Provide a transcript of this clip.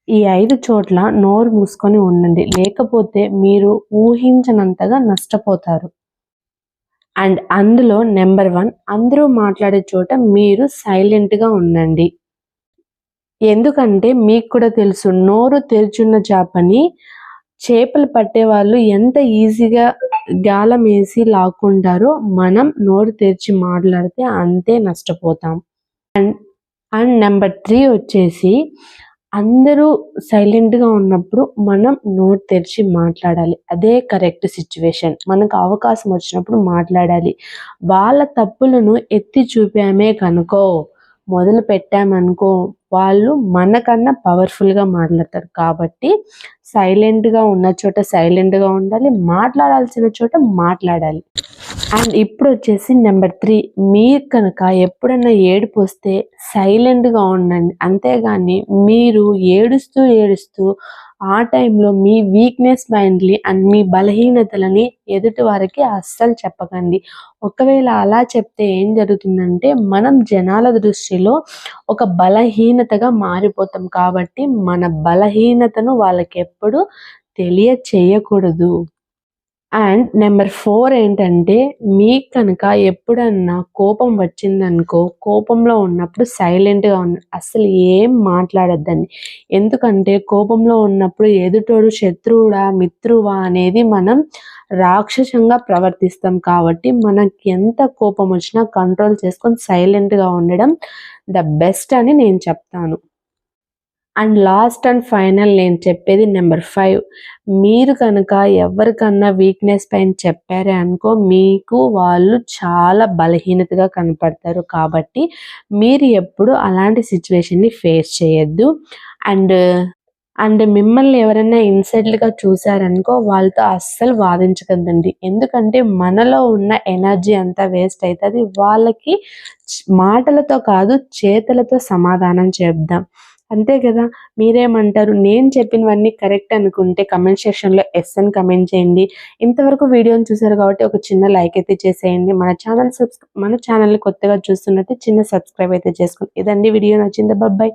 ఈ 5 చోట్ల నోరు మూసుకొని ఉండండి. లేకపోతే మీరు ఊహించనంతగా నష్టపోతారు. అండ్ అందులో నెంబర్ 1 అందరూ మాట్లాడే చోట మీరు సైలెంట్‌గా ఉండండి. ఎందుకంటే మీకు కూడా తెలుసు నోరు తెరిచున్న చేపని చేపలు పట్టేవాళ్ళు ఎంత ఈజీగా గాలమేసి లాక్కుంటారో మనం నోరు తెరిచి మాట్లాడితే అంతే నష్టపోతాం. అండ్ నెంబర్ 3 వచ్చేసి అందరూ సైలెంట్‌గా ఉన్నప్పుడు మనం నోరు తెరిచి మాట్లాడాలి. అదే కరెక్ట్ సిట్యుయేషన్. మనకు అవకాశం వచ్చినప్పుడు మాట్లాడాలి. వాళ్ళ తప్పులను ఎత్తి చూపామే కనుకో, మొదలుపెట్టామనుకో వాళ్ళు మనకన్నా పవర్‌ఫుల్‌గా మాట్లాడతారు. కాబట్టి సైలెంట్‌గా ఉన్న చోట సైలెంట్‌గా ఉండాలి. మాట్లాడాల్సిన చోట మాట్లాడాలి. అండ్ ఇప్పుడొచ్చేసి నెంబర్ 3 మీరు కనుక ఎప్పుడన్నా ఏడుపొస్తే సైలెంట్‌గా ఉండండి. అంతేగాని మీరు ఏడుస్తూ ఆ టైంలో మీ వీక్‌నెస్ మైండ్‌ని అండ్ మీ బలహీనతలని ఎదుటి వారికి అస్సలు చెప్పకండి. ఒకవేళ అలా చెప్తే ఏం జరుగుతుందంటే మనం జనాల దృష్టిలో ఒక బలహీనతగా మారిపోతాం. కాబట్టి మన బలహీనతను వాళ్ళకెప్పుడు తెలియచేయకూడదు. అండ్ నెంబర్ 4 ఏంటంటే మీకు కనుక ఎప్పుడన్నా కోపం వచ్చిందనుకో, కోపంలో ఉన్నప్పుడు సైలెంట్‌గా అస్సలు ఏం మాట్లాడొద్దండి. ఎందుకంటే కోపంలో ఉన్నప్పుడు ఎదుటోడు శత్రువుడా, మిత్రువా అనేది మనం రాక్షసంగా ప్రవర్తిస్తాం. కాబట్టి మనకి ఎంత కోపం వచ్చినా కంట్రోల్ చేసుకొని సైలెంట్‌గా ఉండడం ద బెస్ట్ అని నేను చెప్తాను. అండ్ లాస్ట్ అండ్ ఫైనల్ నేను చెప్పేది నెంబర్ 5 మీరు కనుక ఎవరికన్నా వీక్‌నెస్ పైన చెప్పారే అనుకో మీకు వాళ్ళు చాలా బలహీనతగా కనపడతారు. కాబట్టి మీరు ఎప్పుడు అలాంటి సిట్యుయేషన్‌ని ఫేస్ చేయొద్దు. అండ్ మిమ్మల్ని ఎవరైనా ఇన్సల్ట్‌గా చూసారనుకో వాళ్ళతో అస్సలు వాదించకండి. ఎందుకంటే మనలో ఉన్న ఎనర్జీ అంతా వేస్ట్ అయితది. వాళ్ళకి మాటలతో కాదు చేతలతో సమాధానం చెప్దాం. అంతే కదా! మీరేమంటారు? నేను చెప్పినవన్నీ కరెక్ట్ అనుకుంటే కామెంట్ సెక్షన్‌లో యెస్ అని కామెంట్ చేయండి. ఇంతవరకు వీడియోని చూసారు కాబట్టి ఒక చిన్న లైక్ అయితే చేసేయండి. మన ఛానల్‌ని కొత్తగా చూస్తున్నట్టే చిన్న సబ్స్క్రైబ్ అయితే చేసుకోండి. ఇదండి వీడియో నచ్చిందా? బాయ్.